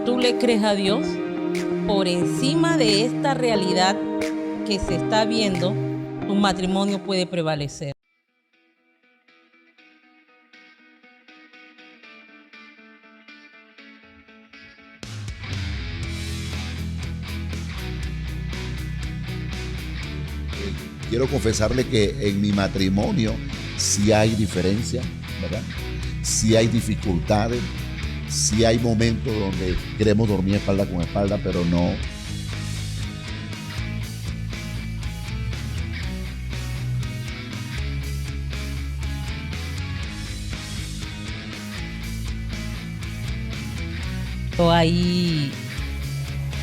tú le crees a Dios, por encima de esta realidad que se está viendo, tu matrimonio puede prevalecer. Quiero confesarle que en mi matrimonio sí hay diferencia, ¿verdad? Sí hay dificultades, sí hay momentos donde queremos dormir espalda con espalda, pero no.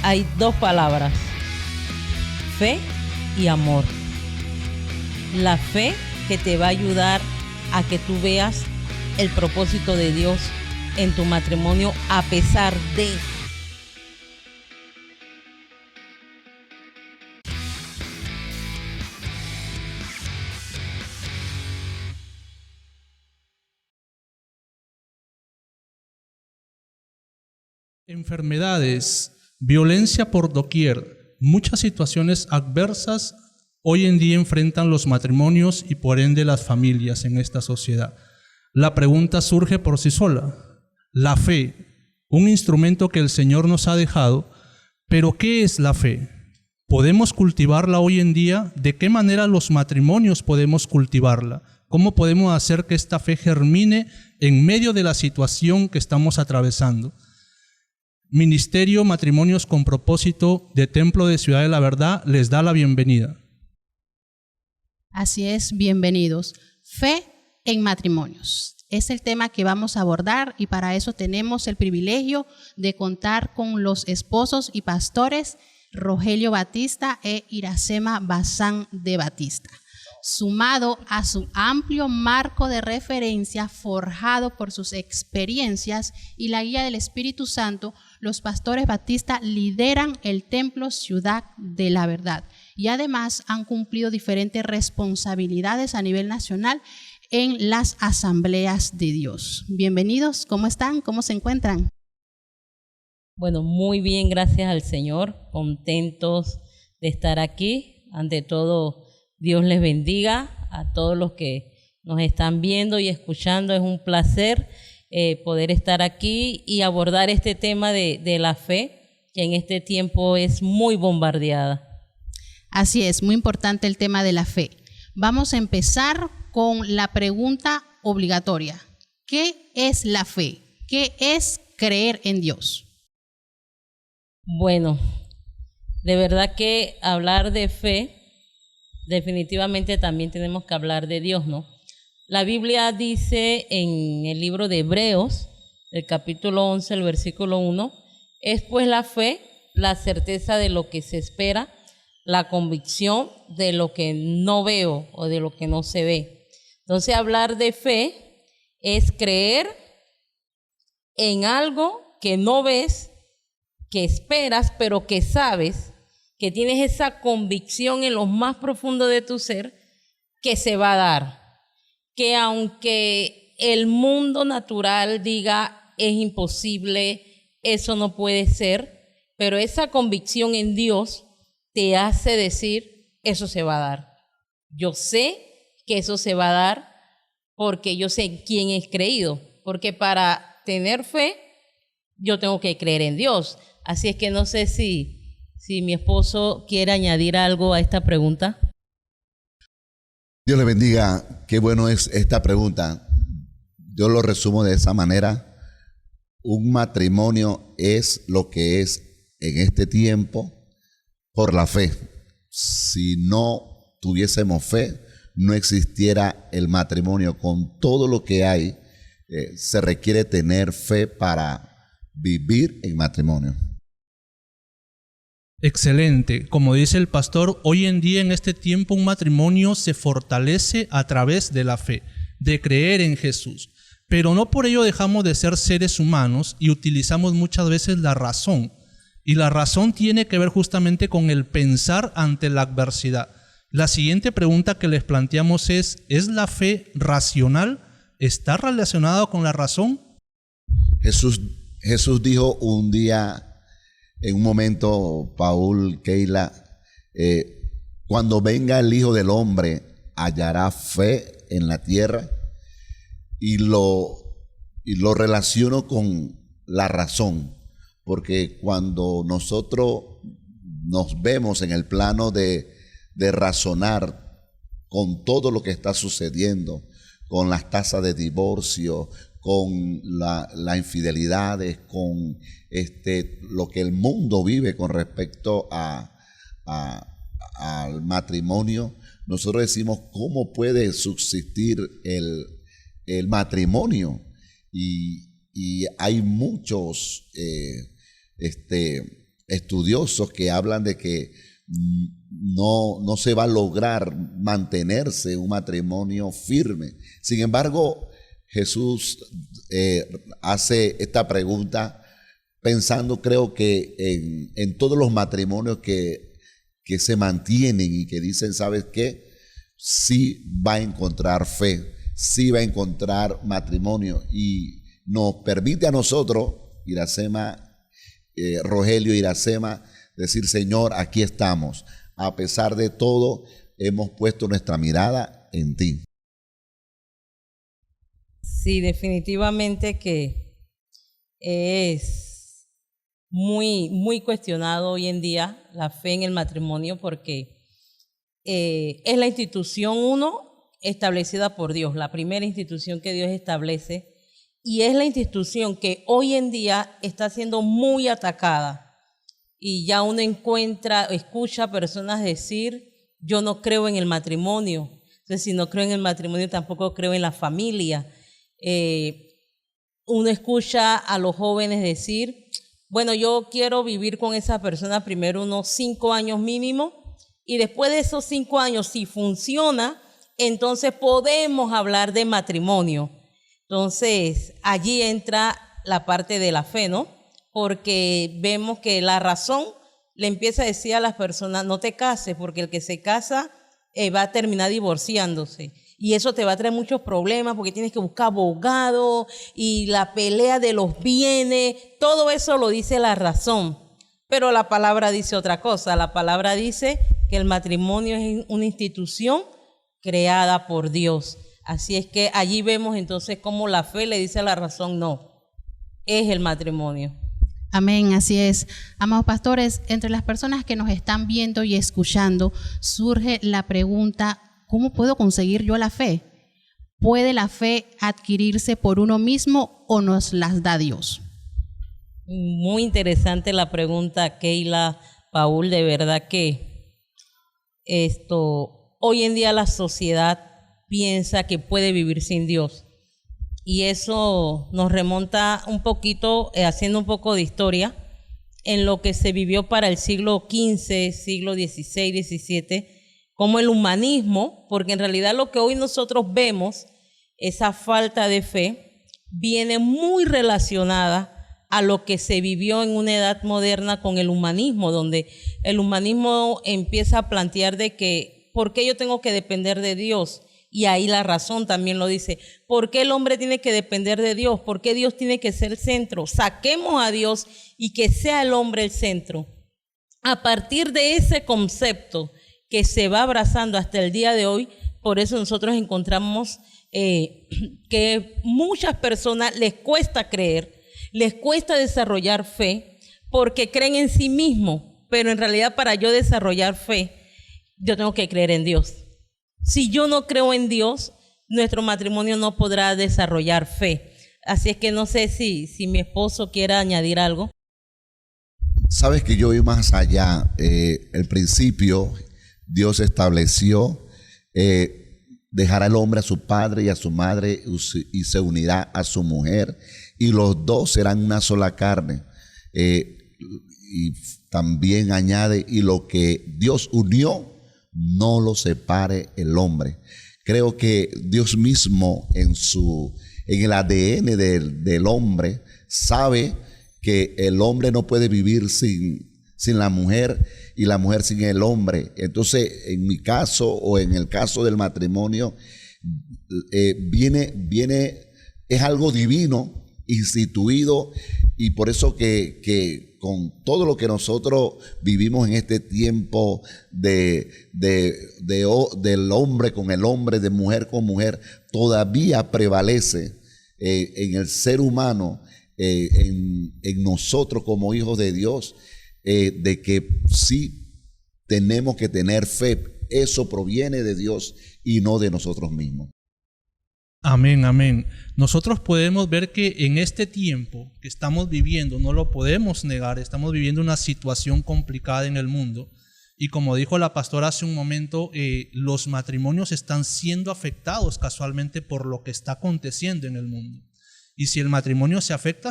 Hay dos palabras: fe y amor. La fe que te va a ayudar a que tú veas el propósito de Dios en tu matrimonio a pesar de. Enfermedades, violencia por doquier, muchas situaciones adversas hoy en día enfrentan los matrimonios y por ende las familias en esta sociedad. La pregunta surge por sí sola. La fe, un instrumento que el Señor nos ha dejado, pero ¿qué es la fe? ¿Podemos cultivarla hoy en día? ¿De qué manera los matrimonios podemos cultivarla? ¿Cómo podemos hacer que esta fe germine en medio de la situación que estamos atravesando? Ministerio Matrimonios con Propósito de Templo de Ciudad de la Verdad les da la bienvenida. Así es, bienvenidos. Fe en matrimonios. Es el tema que vamos a abordar y para eso tenemos el privilegio de contar con los esposos y pastores Rogelio Batista e Iracema Bazán de Batista, sumado a su amplio marco de referencia forjado por sus experiencias y la guía del Espíritu Santo. Los pastores Batista lideran el Templo Ciudad de la Verdad y además han cumplido diferentes responsabilidades a nivel nacional en las asambleas de Dios. Bienvenidos, ¿cómo están? ¿Cómo se encuentran? Bueno, muy bien, gracias al Señor, contentos de estar aquí. Ante todo, Dios les bendiga a todos los que nos están viendo y escuchando. Es un placer poder estar aquí y abordar este tema de la fe, que en este tiempo es muy bombardeada. Así es, muy importante el tema de la fe. Vamos a empezar con la pregunta obligatoria. ¿Qué es la fe? ¿Qué es creer en Dios? Bueno, de verdad que hablar de fe, definitivamente también tenemos que hablar de Dios, ¿no? La Biblia dice en el libro de Hebreos, el capítulo 11, el versículo 1, es pues la fe, la certeza de lo que se espera, la convicción de lo que no veo o de lo que no se ve. Entonces, hablar de fe es creer en algo que no ves, que esperas, pero que sabes, que tienes esa convicción en lo más profundo de tu ser que se va a dar. Que aunque el mundo natural diga es imposible, eso no puede ser, pero esa convicción en Dios te hace decir eso se va a dar. Yo sé que eso se va a dar porque yo sé en quién he creído, porque para tener fe yo tengo que creer en Dios. Así es que no sé si mi esposo quiere añadir algo a esta pregunta. Dios le bendiga. Qué bueno es esta pregunta. Yo lo resumo de esa manera. Un matrimonio es lo que es en este tiempo por la fe. Si no tuviésemos fe, no existiera el matrimonio. Con todo lo que hay, se requiere tener fe para vivir en matrimonio. Excelente. Como dice el pastor, hoy en día en este tiempo un matrimonio se fortalece a través de la fe, de creer en Jesús. Pero no por ello dejamos de ser seres humanos y utilizamos muchas veces la razón. Y la razón tiene que ver justamente con el pensar ante la adversidad. La siguiente pregunta que les planteamos ¿es la fe racional? ¿Está relacionada con la razón? Jesús Jesús dijo un día, en un momento, Paul, Keila, cuando venga el Hijo del Hombre, hallará fe en la tierra, y lo relaciono con la razón, porque cuando nosotros nos vemos en el plano de razonar con todo lo que está sucediendo, con las tasas de divorcio, con las infidelidades, con lo que el mundo vive con respecto al matrimonio, nosotros decimos, ¿cómo puede subsistir el matrimonio? Y hay muchos estudiosos que hablan de que no se va a lograr mantenerse un matrimonio firme. Sin embargo, Jesús hace esta pregunta pensando, creo que en todos los matrimonios que se mantienen y que dicen, ¿sabes qué? Sí va a encontrar fe, sí va a encontrar matrimonio, y nos permite a nosotros, Iracema, Rogelio, Iracema, decir, Señor, aquí estamos. A pesar de todo, hemos puesto nuestra mirada en ti. Sí, definitivamente que es muy, muy cuestionado hoy en día la fe en el matrimonio, porque es la institución, establecida por Dios, la primera institución que Dios establece, y es la institución que hoy en día está siendo muy atacada. Y ya uno escucha personas decir, yo no creo en el matrimonio. Entonces, si no creo en el matrimonio, tampoco creo en la familia. Uno escucha a los jóvenes decir, bueno, yo quiero vivir con esa persona primero unos 5 años mínimo, y después de esos 5 años, si funciona, entonces podemos hablar de matrimonio. Entonces, allí entra la parte de la fe, ¿no? Porque vemos que la razón le empieza a decir a las personas, no te cases, porque el que se casa va a terminar divorciándose. Y eso te va a traer muchos problemas, porque tienes que buscar abogado y la pelea de los bienes, todo eso lo dice la razón. Pero la palabra dice otra cosa, la palabra dice que el matrimonio es una institución creada por Dios. Así es que allí vemos entonces cómo la fe le dice a la razón, no, es el matrimonio. Amén, así es. Amados pastores, entre las personas que nos están viendo y escuchando, surge la pregunta, ¿cómo puedo conseguir yo la fe? ¿Puede la fe adquirirse por uno mismo o nos las da Dios? Muy interesante la pregunta, Keila, Paul, de verdad que hoy en día la sociedad piensa que puede vivir sin Dios. Y eso nos remonta un poquito, haciendo un poco de historia, en lo que se vivió para el siglo XV, siglo XVI, XVII, como el humanismo, porque en realidad lo que hoy nosotros vemos, esa falta de fe, viene muy relacionada a lo que se vivió en una edad moderna con el humanismo, donde el humanismo empieza a plantear de que, ¿por qué yo tengo que depender de Dios? Y ahí la razón también lo dice. ¿Por qué el hombre tiene que depender de Dios? ¿Por qué Dios tiene que ser el centro? Saquemos a Dios y que sea el hombre el centro. A partir de ese concepto que se va abrazando hasta el día de hoy, por eso nosotros encontramos que muchas personas les cuesta creer, les cuesta desarrollar fe, porque creen en sí mismos, pero en realidad para yo desarrollar fe, yo tengo que creer en Dios. Si yo no creo en Dios, nuestro matrimonio no podrá desarrollar fe. Así es que no sé si mi esposo quiera añadir algo. Sabes que yo voy más allá. El principio, Dios estableció, dejará el hombre a su padre y a su madre y se unirá a su mujer, y los dos serán una sola carne. Y también añade, y lo que Dios unió, no lo separe el hombre. Creo que Dios mismo en el ADN del hombre sabe que el hombre no puede vivir sin la mujer y la mujer sin el hombre. Entonces, en mi caso o en el caso del matrimonio, es algo divino, instituido, y por eso que con todo lo que nosotros vivimos en este tiempo del hombre con el hombre, de mujer con mujer, todavía prevalece en el ser humano, en nosotros como hijos de Dios, de que sí tenemos que tener fe. Eso proviene de Dios y no de nosotros mismos. Amén, amén. Nosotros podemos ver que en este tiempo que estamos viviendo, no lo podemos negar, estamos viviendo una situación complicada en el mundo. Y como dijo la pastora hace un momento, los matrimonios están siendo afectados casualmente por lo que está aconteciendo en el mundo. Y si el matrimonio se afecta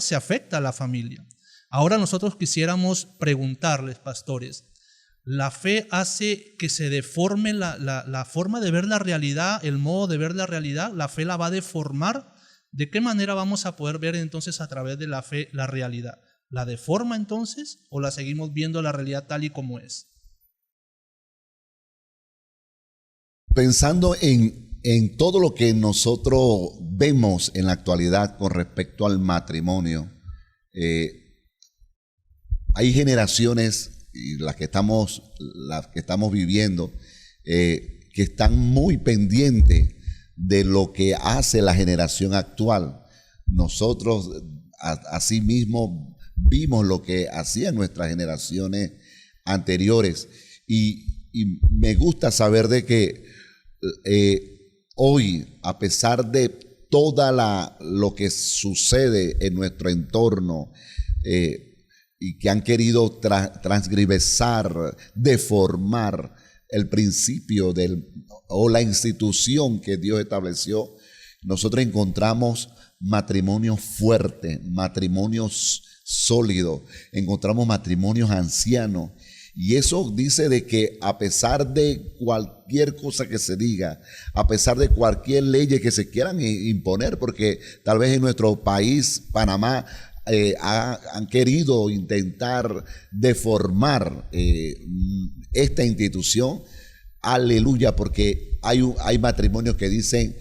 a la familia. Ahora nosotros quisiéramos preguntarles, pastores, ¿la fe hace que se deforme la forma de ver la realidad, el modo de ver la realidad? ¿La fe la va a deformar? ¿De qué manera vamos a poder ver entonces a través de la fe la realidad? ¿La deforma entonces o la seguimos viendo la realidad tal y como es? Pensando en todo lo que nosotros vemos en la actualidad con respecto al matrimonio, hay generaciones, y las que estamos viviendo, que están muy pendientes de lo que hace la generación actual. Nosotros asimismo vimos lo que hacían nuestras generaciones anteriores, y me gusta saber de que hoy, a pesar de toda lo que sucede en nuestro entorno, y que han querido transgresar, deformar el principio o la institución que Dios estableció, nosotros encontramos matrimonios fuertes, matrimonios sólidos, encontramos matrimonios ancianos. Y eso dice de que a pesar de cualquier cosa que se diga, a pesar de cualquier ley que se quieran imponer, porque tal vez en nuestro país, Panamá, han querido intentar deformar esta institución, aleluya, porque hay matrimonios que dicen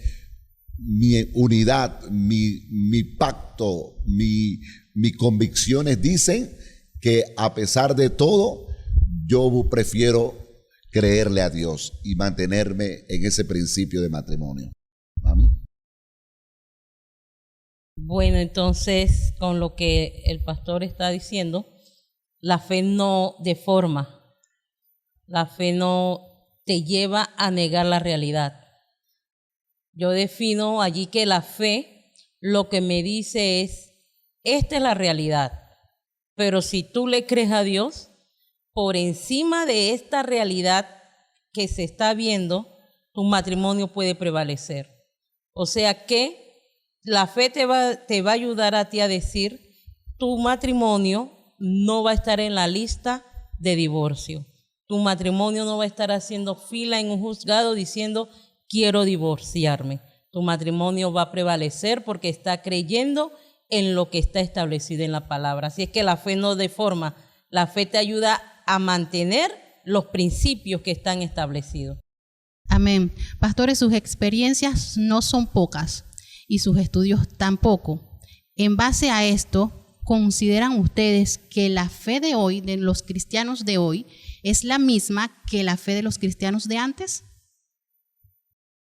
mi unidad, mi pacto, mis convicciones dicen que a pesar de todo, yo prefiero creerle a Dios y mantenerme en ese principio de matrimonio. Amén. Bueno, entonces, con lo que el pastor está diciendo, la fe no deforma, la fe no te lleva a negar la realidad. Yo defino allí que la fe lo que me dice es, esta es la realidad, pero si tú le crees a Dios, por encima de esta realidad que se está viendo, tu matrimonio puede prevalecer. O sea que la fe te va a ayudar a ti a decir, tu matrimonio no va a estar en la lista de divorcio. Tu matrimonio no va a estar haciendo fila en un juzgado diciendo, quiero divorciarme. Tu matrimonio va a prevalecer porque está creyendo en lo que está establecido en la palabra. Así es que la fe no deforma, la fe te ayuda a mantener los principios que están establecidos. Amén. Pastores, sus experiencias no son pocas y sus estudios tampoco. En base a esto, ¿consideran ustedes que la fe de hoy, de los cristianos de hoy, es la misma que la fe de los cristianos de antes?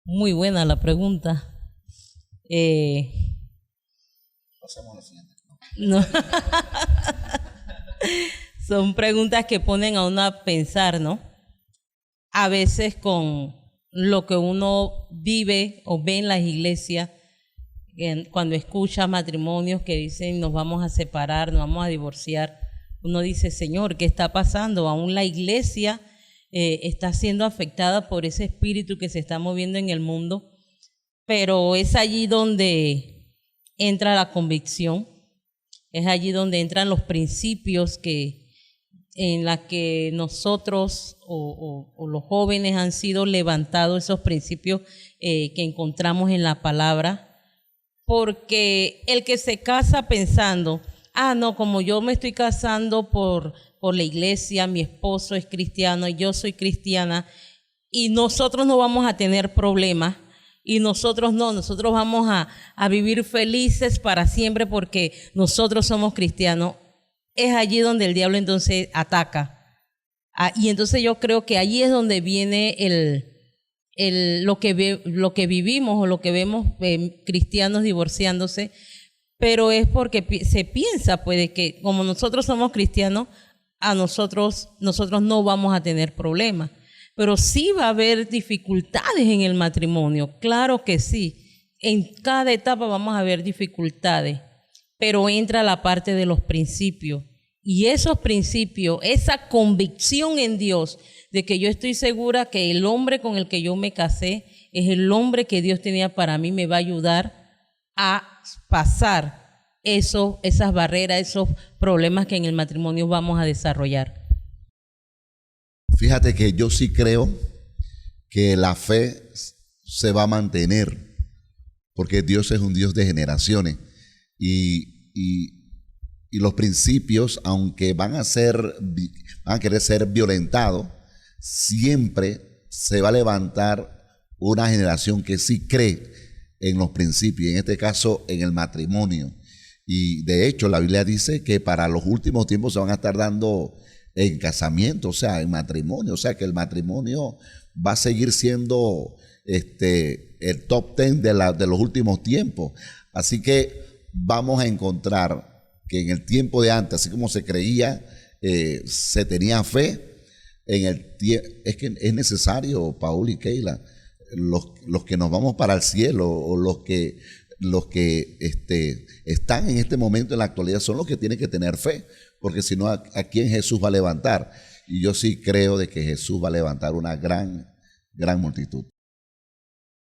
Muy buena la pregunta. Pasemos a la siguiente. No. Son preguntas que ponen a uno a pensar, ¿no? A veces con lo que uno vive o ve en las iglesias, cuando escucha matrimonios que dicen nos vamos a separar, nos vamos a divorciar, uno dice, Señor, ¿qué está pasando? Aún la iglesia está siendo afectada por ese espíritu que se está moviendo en el mundo, pero es allí donde entra la convicción, es allí donde entran los principios en la que nosotros o los jóvenes han sido levantados, esos principios que encontramos en la palabra, porque el que se casa pensando, no, como yo me estoy casando por la iglesia, mi esposo es cristiano y yo soy cristiana y nosotros no vamos a tener problemas, Y nosotros no, nosotros vamos a vivir felices para siempre porque nosotros somos cristianos. Es allí donde el diablo entonces ataca. Y entonces yo creo que allí es donde viene lo que vivimos o lo que vemos cristianos divorciándose, pero es porque se piensa pues de que como nosotros somos cristianos, a nosotros no vamos a tener problemas. Pero sí va a haber dificultades en el matrimonio, claro que sí. En cada etapa vamos a ver dificultades, pero entra la parte de los principios. Y esos principios, esa convicción en Dios de que yo estoy segura que el hombre con el que yo me casé es el hombre que Dios tenía para mí, me va a ayudar a pasar esas barreras, esos problemas que en el matrimonio vamos a desarrollar. Fíjate que yo sí creo que la fe se va a mantener, porque Dios es un Dios de generaciones y los principios, aunque van a querer ser violentados, siempre se va a levantar una generación que sí cree en los principios, en este caso en el matrimonio. Y de hecho la Biblia dice que para los últimos tiempos se van a estar dando en casamiento, o sea, en matrimonio, o sea que el matrimonio va a seguir siendo el top 10 de los últimos tiempos. Así que vamos a encontrar que en el tiempo de antes, así como se creía, se tenía fe, es que es necesario, Paul y Keila, los que nos vamos para el cielo o los que están en este momento en la actualidad son los que tienen que tener fe, porque si no, ¿a quién Jesús va a levantar? Y yo sí creo de que Jesús va a levantar una gran multitud.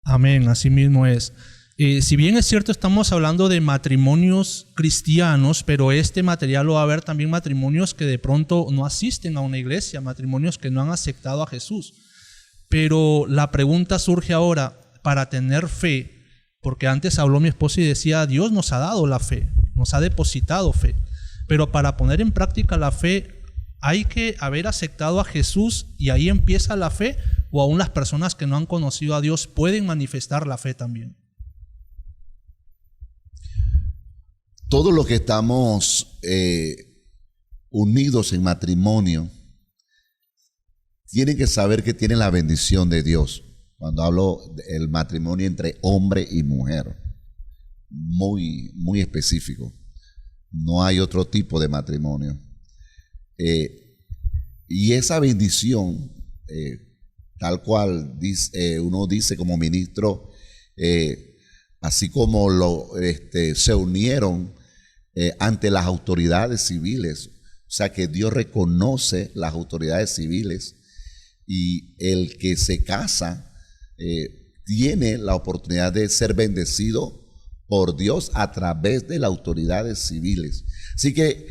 Amén, así mismo es. Si bien es cierto, estamos hablando de matrimonios cristianos, pero este material lo va a haber también matrimonios que de pronto no asisten a una iglesia, matrimonios que no han aceptado a Jesús. Pero la pregunta surge ahora, para tener fe, porque antes habló mi esposa y decía, Dios nos ha dado la fe, nos ha depositado fe, pero para poner en práctica la fe hay que haber aceptado a Jesús y ahí empieza la fe, o aún las personas que no han conocido a Dios pueden manifestar la fe también. Todos los que estamos unidos en matrimonio tienen que saber que tienen la bendición de Dios. Cuando hablo del matrimonio entre hombre y mujer, muy, muy específico. No hay otro tipo de matrimonio. Y esa bendición, tal cual uno dice como ministro, así como se unieron ante las autoridades civiles, o sea que Dios reconoce las autoridades civiles y el que se casa tiene la oportunidad de ser bendecido por Dios a través de las autoridades civiles. Así que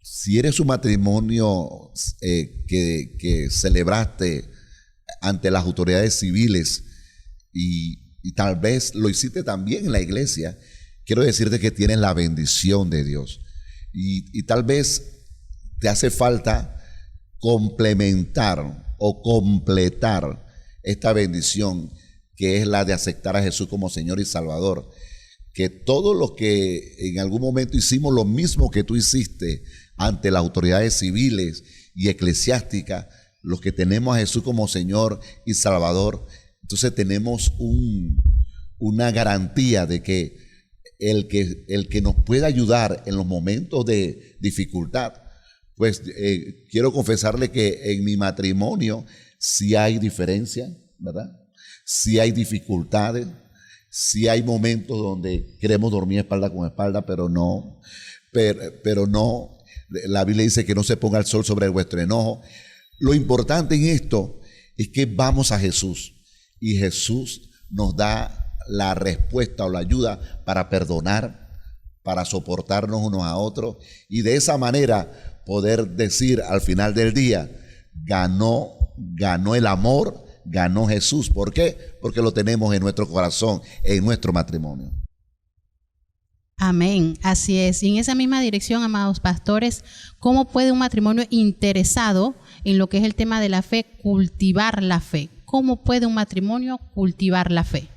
si eres un matrimonio que celebraste ante las autoridades civiles y tal vez lo hiciste también en la iglesia, quiero decirte que tienes la bendición de Dios. Y tal vez te hace falta complementar o completar esta bendición que es la de aceptar a Jesús como Señor y Salvador. Que todos los que en algún momento hicimos lo mismo que tú hiciste ante las autoridades civiles y eclesiásticas, los que tenemos a Jesús como Señor y Salvador, entonces tenemos una garantía de que el que nos pueda ayudar en los momentos de dificultad, pues quiero confesarle que en mi matrimonio sí hay diferencia, ¿verdad? Sí hay dificultades, sí hay momentos donde queremos dormir espalda con espalda, pero no, la Biblia dice que no se ponga el sol sobre vuestro enojo. Lo importante en esto es que vamos a Jesús y Jesús nos da la respuesta o la ayuda para perdonar, para soportarnos unos a otros y de esa manera poder decir al final del día, ganó el amor, ganó Jesús. ¿Por qué? Porque lo tenemos en nuestro corazón, en nuestro matrimonio. Amén, así es. Y en esa misma dirección, amados pastores, ¿cómo puede un matrimonio interesado en lo que es el tema de la fe cultivar la fe? ¿cómo puede un matrimonio cultivar la fe?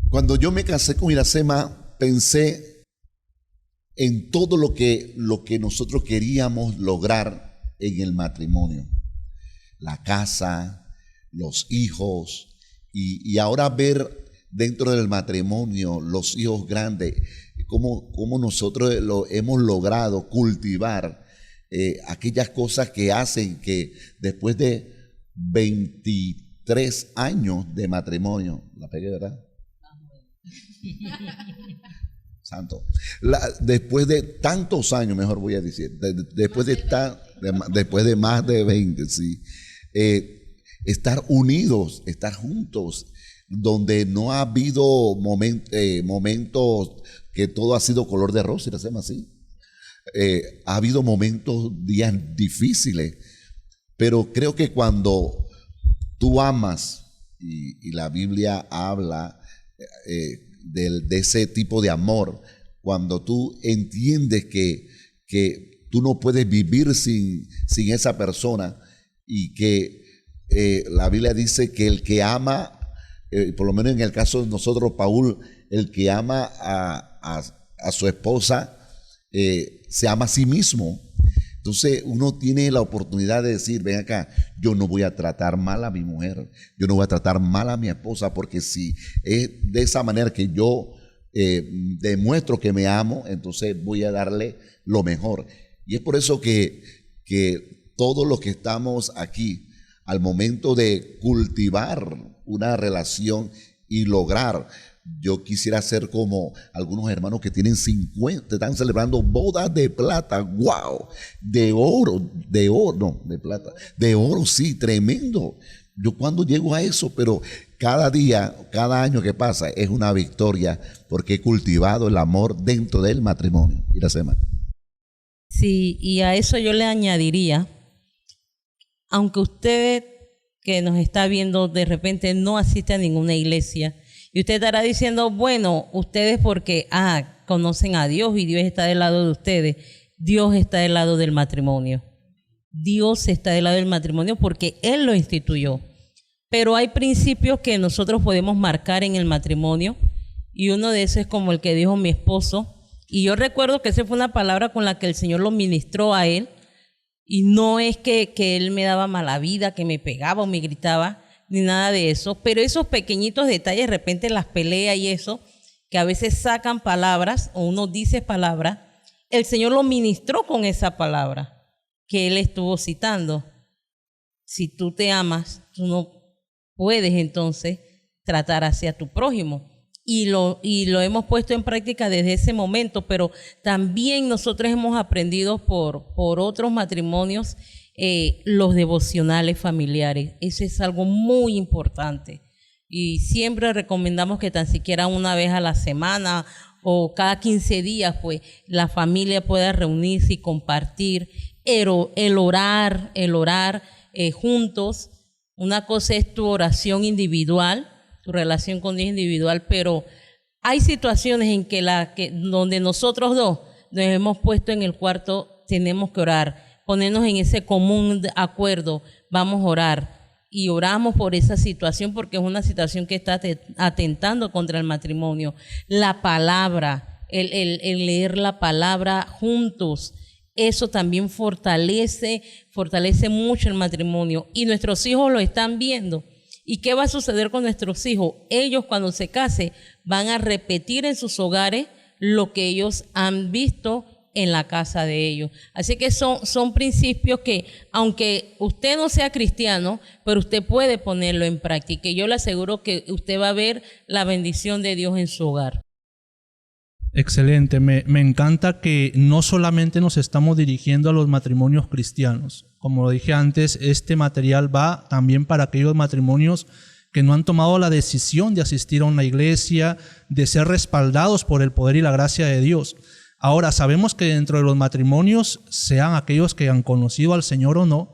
Cuando yo me casé con Iracema, pensé en todo lo que nosotros queríamos lograr en el matrimonio. La casa, los hijos, y ahora ver dentro del matrimonio los hijos grandes, cómo nosotros lo hemos logrado cultivar aquellas cosas que hacen que después de 23 años de matrimonio, la pegué, ¿verdad? Santo. Después de tantos años, mejor voy a decir, después de más de 20, sí, estar unidos, estar juntos, donde no ha habido momentos que todo ha sido color de rosa, y lo hacemos así. Ha habido momentos, días difíciles, pero creo que cuando tú amas, y la Biblia habla de ese tipo de amor, cuando tú entiendes que tú no puedes vivir sin esa persona, y que la Biblia dice que el que ama, por lo menos en el caso de nosotros, Paul, el que ama a su esposa, se ama a sí mismo. Entonces uno tiene la oportunidad de decir, ven acá, yo no voy a tratar mal a mi mujer, yo no voy a tratar mal a mi esposa, porque si es de esa manera que yo demuestro que me amo, entonces voy a darle lo mejor. Y es por eso que todos los que estamos aquí, al momento de cultivar una relación y lograr, yo quisiera ser como algunos hermanos que tienen 50, están celebrando bodas de plata, wow, de oro, no, de plata, de oro, sí, tremendo. Yo cuando llego a eso, pero cada día, cada año que pasa es una victoria, porque he cultivado el amor dentro del matrimonio. Iracema. Sí, y a eso yo le añadiría, aunque usted que nos está viendo de repente no asiste a ninguna iglesia, y usted estará diciendo, bueno, ustedes porque conocen a Dios y Dios está del lado de ustedes. Dios está del lado del matrimonio. Dios está del lado del matrimonio porque Él lo instituyó. Pero hay principios que nosotros podemos marcar en el matrimonio, y uno de esos es como el que dijo mi esposo. Y yo recuerdo que esa fue una palabra con la que el Señor lo ministró a él. Y no es que Él me daba mala vida, que me pegaba o me gritaba, ni nada de eso, pero esos pequeñitos detalles, de repente las peleas y eso, que a veces sacan palabras o uno dice palabras, el Señor lo ministró con esa palabra que Él estuvo citando. Si tú te amas, tú no puedes entonces tratar hacia tu prójimo. Y lo hemos puesto en práctica desde ese momento, pero también nosotros hemos aprendido por otros matrimonios los devocionales familiares. Eso es algo muy importante y siempre recomendamos que tan siquiera una vez a la semana o cada 15 días pues la familia pueda reunirse y compartir el orar juntos. Una cosa es tu oración individual, tu relación con Dios individual, pero hay situaciones en que donde nosotros dos nos hemos puesto en el cuarto, tenemos que orar, ponernos en ese común acuerdo, vamos a orar y oramos por esa situación porque es una situación que está atentando contra el matrimonio. La palabra, el leer la palabra juntos, eso también fortalece mucho el matrimonio y nuestros hijos lo están viendo. ¿Y qué va a suceder con nuestros hijos? Ellos cuando se casen van a repetir en sus hogares lo que ellos han visto en la casa de ellos. Así que son principios que, aunque usted no sea cristiano, pero usted puede ponerlo en práctica. Y yo le aseguro que usted va a ver la bendición de Dios en su hogar. Excelente, me encanta que no solamente nos estamos dirigiendo a los matrimonios cristianos. Como dije antes, este material va también para aquellos matrimonios que no han tomado la decisión de asistir a una iglesia, de ser respaldados por el poder y la gracia de Dios. Ahora, sabemos que dentro de los matrimonios, sean aquellos que han conocido al Señor o no,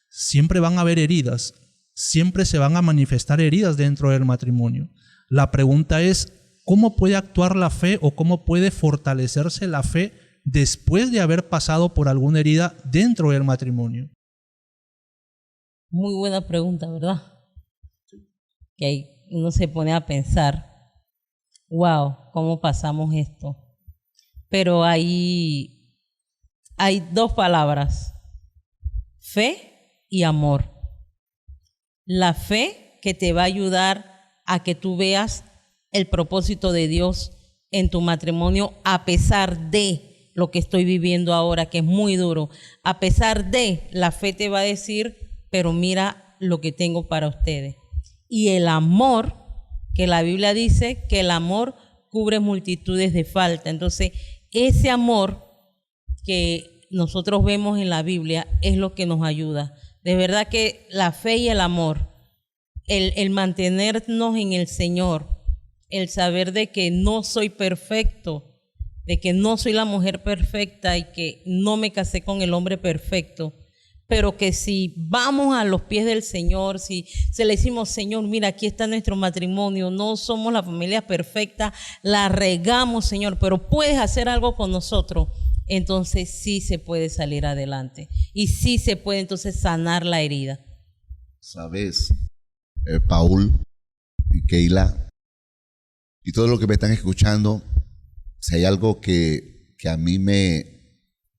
siempre van a haber heridas, siempre se van a manifestar heridas dentro del matrimonio. La pregunta es, ¿cómo puede actuar la fe o cómo puede fortalecerse la fe después de haber pasado por alguna herida dentro del matrimonio? Muy buena pregunta, ¿verdad? Que ahí uno se pone a pensar, wow, ¿cómo pasamos esto? Pero hay dos palabras, fe y amor. La fe que te va a ayudar a que tú veas el propósito de Dios en tu matrimonio a pesar de lo que estoy viviendo ahora, que es muy duro. A pesar de, la fe te va a decir, pero mira lo que tengo para ustedes. Y el amor, que la Biblia dice que el amor cubre multitudes de falta. Entonces, ese amor que nosotros vemos en la Biblia es lo que nos ayuda. De verdad que la fe y el amor, el mantenernos en el Señor, el saber de que no soy perfecto, de que no soy la mujer perfecta y que no me casé con el hombre perfecto, pero que si vamos a los pies del Señor, si se le decimos, Señor, mira, aquí está nuestro matrimonio, no somos la familia perfecta, la regamos, Señor, pero puedes hacer algo con nosotros, entonces sí se puede salir adelante y sí se puede entonces sanar la herida. Sabes, Paul y Keila y todos los que me están escuchando, si hay algo que a mí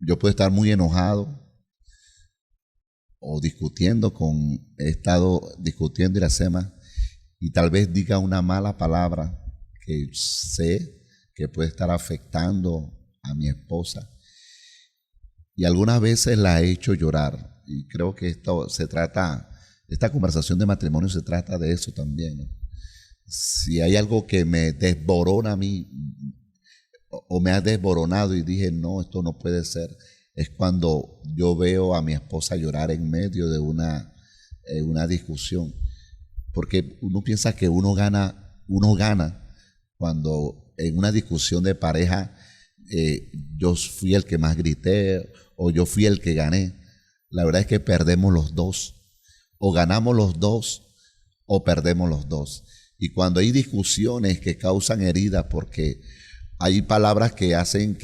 yo puedo estar muy enojado o he estado discutiendo Iracema y tal vez diga una mala palabra que sé que puede estar afectando a mi esposa. Y algunas veces la he hecho llorar. Y creo que esta conversación de matrimonio se trata de eso también, ¿no? Si hay algo que me desborona a mí o me ha desboronado y dije, no, esto no puede ser, es cuando yo veo a mi esposa llorar en medio de una discusión. Porque uno piensa que uno gana cuando en una discusión de pareja yo fui el que más grité o yo fui el que gané. La verdad es que perdemos los dos. O ganamos los dos o perdemos los dos. Y cuando hay discusiones que causan heridas porque hay palabras que hacen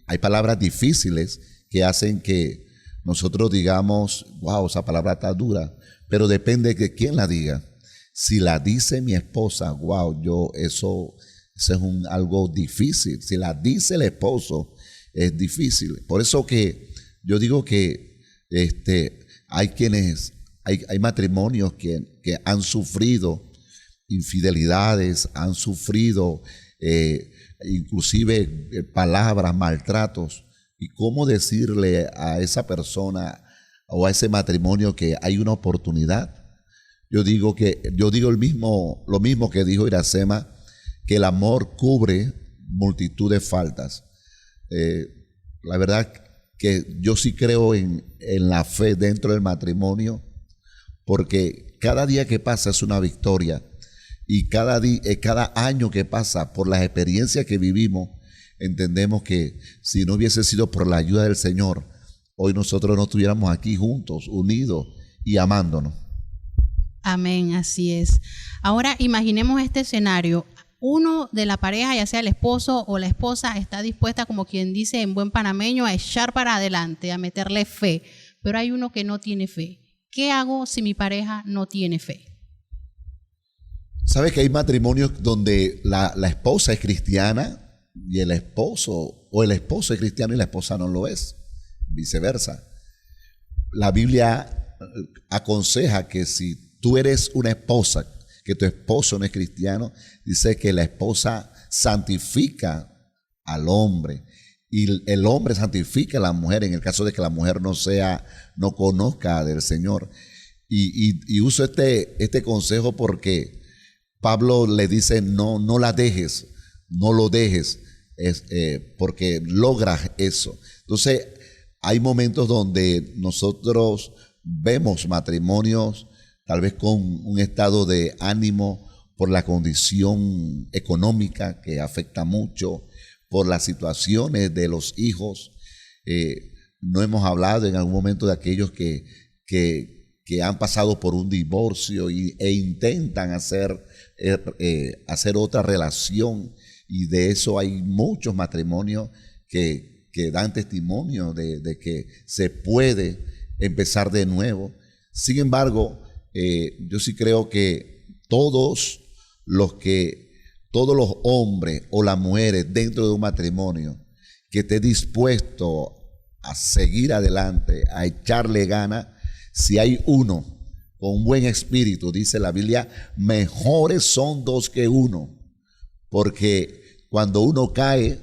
hay palabras difíciles que hacen que nosotros digamos, wow, esa palabra está dura, pero depende de quién la diga. Si la dice mi esposa, wow, eso es algo difícil. Si la dice el esposo, es difícil. Por eso que yo digo que hay matrimonios que han sufrido infidelidades, han sufrido inclusive palabras, maltratos. ¿Y cómo decirle a esa persona o a ese matrimonio que hay una oportunidad? Yo digo lo mismo que dijo Iracema, que el amor cubre multitud de faltas. La verdad que yo sí creo en la fe dentro del matrimonio, porque cada día que pasa es una victoria. Y cada año que pasa, por las experiencias que vivimos, entendemos que si no hubiese sido por la ayuda del Señor, hoy nosotros no estuviéramos aquí juntos, unidos y amándonos. Amén, así es. Ahora imaginemos este escenario. Uno de la pareja, ya sea el esposo o la esposa, está dispuesta, como quien dice en buen panameño, a echar para adelante, a meterle fe. Pero hay uno que no tiene fe. ¿Qué hago si mi pareja no tiene fe? ¿Sabes que hay matrimonios donde la esposa es cristiana y el esposo es cristiano y la esposa no lo es? Viceversa. La Biblia aconseja que si tú eres una esposa, que tu esposo no es cristiano, dice que la esposa santifica al hombre y el hombre santifica a la mujer en el caso de que la mujer no conozca del Señor. Y uso este consejo porque Pablo le dice, no la dejes, no lo dejes, porque logras eso. Entonces, hay momentos donde nosotros vemos matrimonios tal vez con un estado de ánimo por la condición económica que afecta mucho, por las situaciones de los hijos. No hemos hablado en algún momento de aquellos que han pasado por un divorcio e intentan hacer otra relación, y de eso hay muchos matrimonios que dan testimonio de que se puede empezar de nuevo. Sin embargo, yo sí creo que todos los hombres o las mujeres dentro de un matrimonio que esté dispuesto a seguir adelante, a echarle ganas, si hay uno con un buen espíritu, dice la Biblia, mejores son dos que uno, porque cuando uno cae,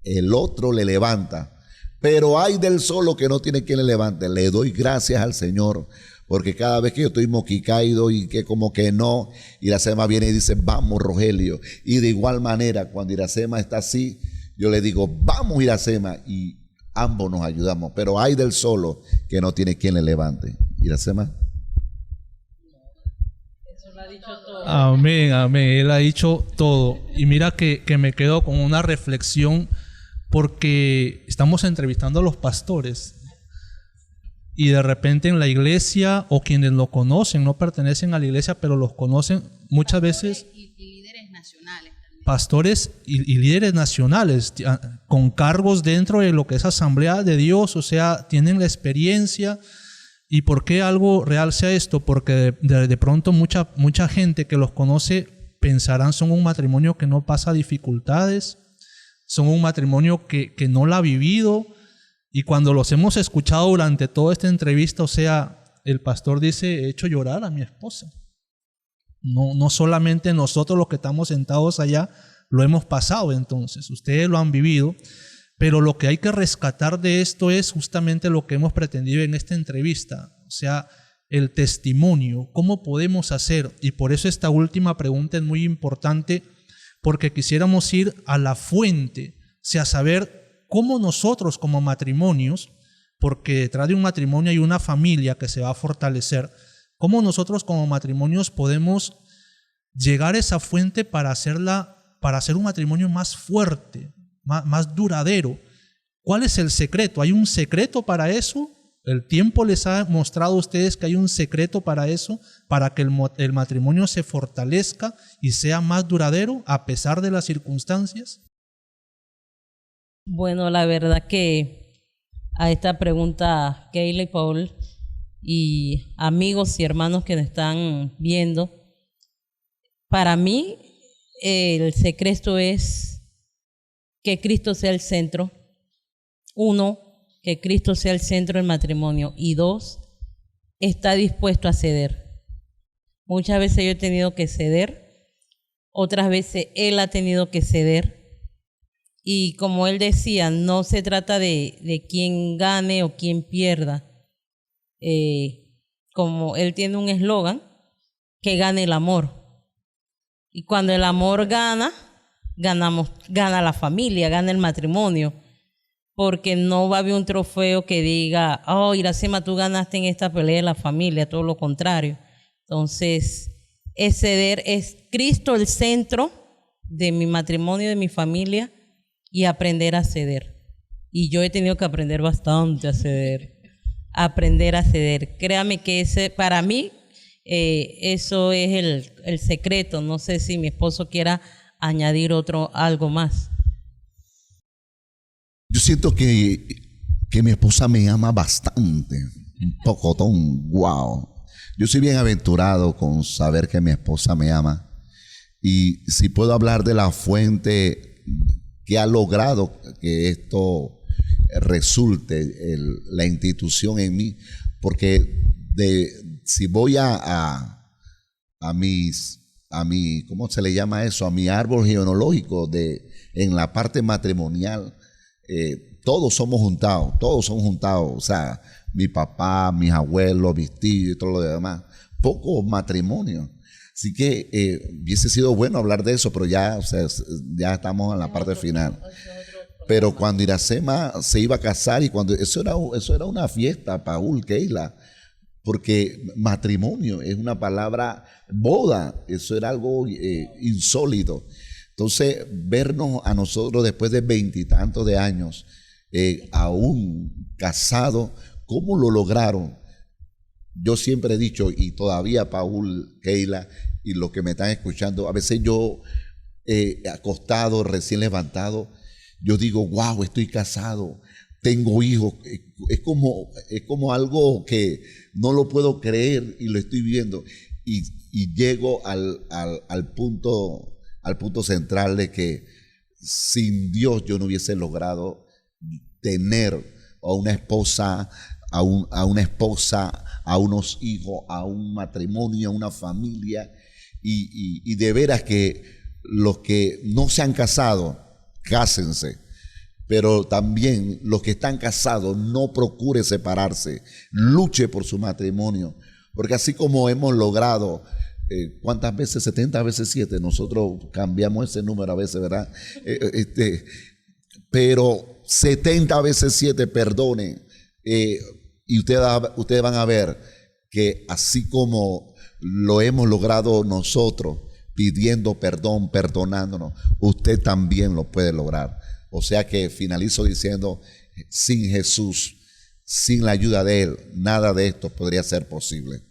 el otro le levanta. Pero hay del solo que no tiene quien le levante. Le doy gracias al Señor, porque cada vez que yo estoy moquicaído y que como que no, Iracema viene y dice, vamos Rogelio. Y de igual manera, cuando Iracema está así, yo le digo, vamos Iracema, y ambos nos ayudamos. Pero hay del solo que no tiene quien le levante. Iracema. Eso lo ha dicho todo. Amén, amén. Él ha dicho todo. Y mira que me quedo con una reflexión, porque estamos entrevistando a los pastores y de repente en la iglesia, o quienes lo conocen, no pertenecen a la iglesia, pero los conocen muchas veces. Y líderes nacionales también. Pastores y líderes nacionales con cargos dentro de lo que es Asamblea de Dios, o sea, tienen la experiencia. ¿Y por qué algo real sea esto? Porque de pronto mucha gente que los conoce pensarán son un matrimonio que no pasa dificultades, son un matrimonio que no la ha vivido. Y cuando los hemos escuchado durante toda esta entrevista, o sea, el pastor dice, he hecho llorar a mi esposa. No solamente nosotros los que estamos sentados allá lo hemos pasado, entonces ustedes lo han vivido, pero lo que hay que rescatar de esto es justamente lo que hemos pretendido en esta entrevista, o sea, el testimonio, cómo podemos hacer. Y por eso esta última pregunta es muy importante, porque quisiéramos ir a la fuente, o sea, saber cómo nosotros como matrimonios, porque detrás de un matrimonio hay una familia que se va a fortalecer, cómo nosotros como matrimonios podemos llegar a esa fuente para hacer un matrimonio más fuerte, más duradero. ¿Cuál es el secreto? ¿Hay un secreto para eso? ¿El tiempo les ha mostrado a ustedes que hay un secreto para eso, para que el matrimonio se fortalezca y sea más duradero a pesar de las circunstancias? Bueno, la verdad que a esta pregunta, Keila y Paul, y amigos y hermanos que nos están viendo, para mí el secreto es que Cristo sea el centro. Uno, que Cristo sea el centro del matrimonio. Y dos, está dispuesto a ceder. Muchas veces yo he tenido que ceder, otras veces él ha tenido que ceder. Y como él decía, no se trata de quién gane o quién pierda. Como él tiene un eslogan, que gane el amor. Y cuando el amor gana la familia, gana el matrimonio. Porque no va a haber un trofeo que diga, oh, Iracema, tú ganaste en esta pelea de la familia, todo lo contrario. Entonces, es ceder, es Cristo el centro de mi matrimonio, de mi familia, y aprender a ceder. Y yo he tenido que aprender bastante a ceder, aprender a ceder. Créame que ese, para mí, eso es el secreto. No sé si mi esposo quiera añadir algo más. Yo siento que mi esposa me ama bastante, un pocotón, wow. Yo soy bien aventurado con saber que mi esposa me ama. Y si puedo hablar de la fuente que ha logrado que esto resulte, la institución en mí, porque si voy a mi, ¿cómo se le llama eso? A mi árbol genealógico en la parte matrimonial, todos somos juntados, o sea, mi papá, mis abuelos, mis tíos y todo lo demás, pocos matrimonios. Así que hubiese sido bueno hablar de eso, pero ya, o sea, ya estamos en la parte final. Pero cuando Iracema se iba a casar, y cuando eso era una fiesta, Paul, Keila, porque matrimonio es una palabra, boda, eso era algo insólito. Entonces, vernos a nosotros después de 20 y tantos de años, aún casados, ¿cómo lo lograron? Yo siempre he dicho, y todavía Paul, Keila, y los que me están escuchando, a veces yo acostado, recién levantado, yo digo, wow, estoy casado, tengo hijos. Es como algo que no lo puedo creer y lo estoy viendo. Y llego al punto central de que sin Dios yo no hubiese logrado tener a una esposa, a unos hijos, a un matrimonio, a una familia. Y de veras que los que no se han casado, cásense. Pero también los que están casados, no procure separarse, luche por su matrimonio, porque así como hemos logrado, ¿cuántas veces? 70 veces 7, nosotros cambiamos ese número a veces, ¿verdad? Pero 70 veces 7, perdone, y ustedes van a ver que así como lo hemos logrado nosotros, pidiendo perdón, perdonándonos, usted también lo puede lograr. O sea que finalizo diciendo, sin Jesús, sin la ayuda de Él, nada de esto podría ser posible.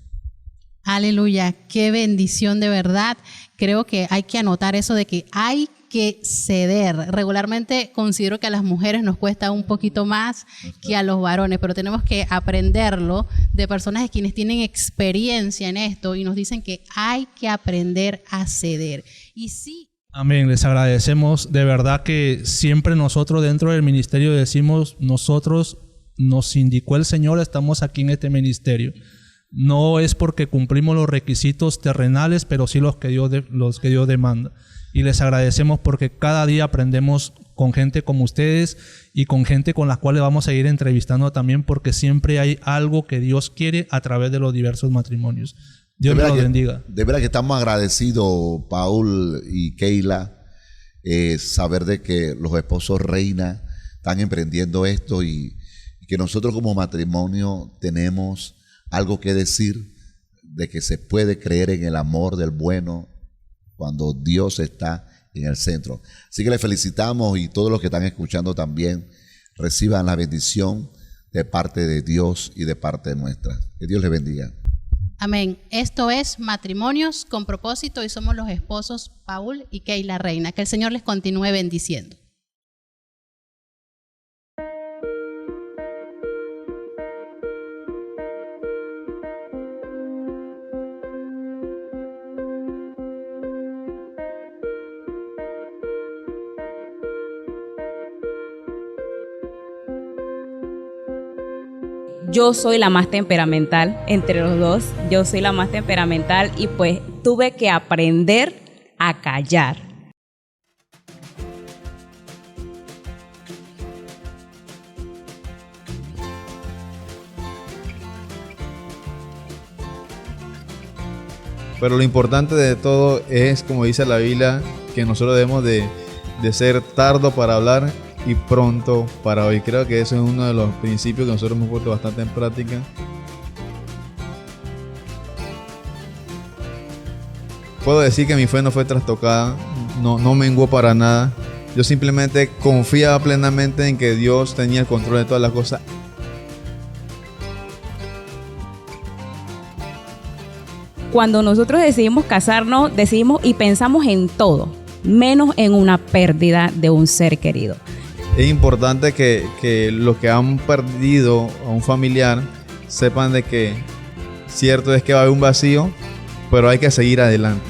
Aleluya, qué bendición de verdad. Creo que hay que anotar eso de que hay que ceder. Regularmente considero que a las mujeres nos cuesta un poquito más que a los varones, pero tenemos que aprenderlo de personas de quienes tienen experiencia en esto y nos dicen que hay que aprender a ceder. Y sí. Amén, les agradecemos. De verdad que siempre nosotros dentro del ministerio decimos, nosotros nos indicó el Señor, estamos aquí en este ministerio. No es porque cumplimos los requisitos terrenales, pero sí los que Dios demanda. Y les agradecemos porque cada día aprendemos con gente como ustedes y con gente con la cual vamos a ir entrevistando también, porque siempre hay algo que Dios quiere a través de los diversos matrimonios. Dios me los bendiga. De verdad que estamos agradecidos, Paul y Keila, saber de que los esposos Reina están emprendiendo esto y que nosotros como matrimonio tenemos algo que decir, de que se puede creer en el amor del bueno cuando Dios está en el centro. Así que les felicitamos, y todos los que están escuchando también reciban la bendición de parte de Dios y de parte nuestra. Que Dios les bendiga. Amén. Esto es Matrimonios con Propósito y somos los esposos Paul y Keila Reina. Que el Señor les continúe bendiciendo. Yo soy la más temperamental entre los dos, yo soy la más temperamental y pues tuve que aprender a callar. Pero lo importante de todo es, como dice la Biblia, que nosotros debemos de ser tardo para hablar y pronto para oír. Creo que eso es uno de los principios que nosotros hemos puesto bastante en práctica. Puedo decir que mi fe no fue trastocada, no menguó para nada. Yo simplemente confiaba plenamente en que Dios tenía el control de todas las cosas. Cuando nosotros decidimos casarnos, decidimos y pensamos en todo, menos en una pérdida de un ser querido. Es importante que los que han perdido a un familiar sepan de que cierto es que va a haber un vacío, pero hay que seguir adelante.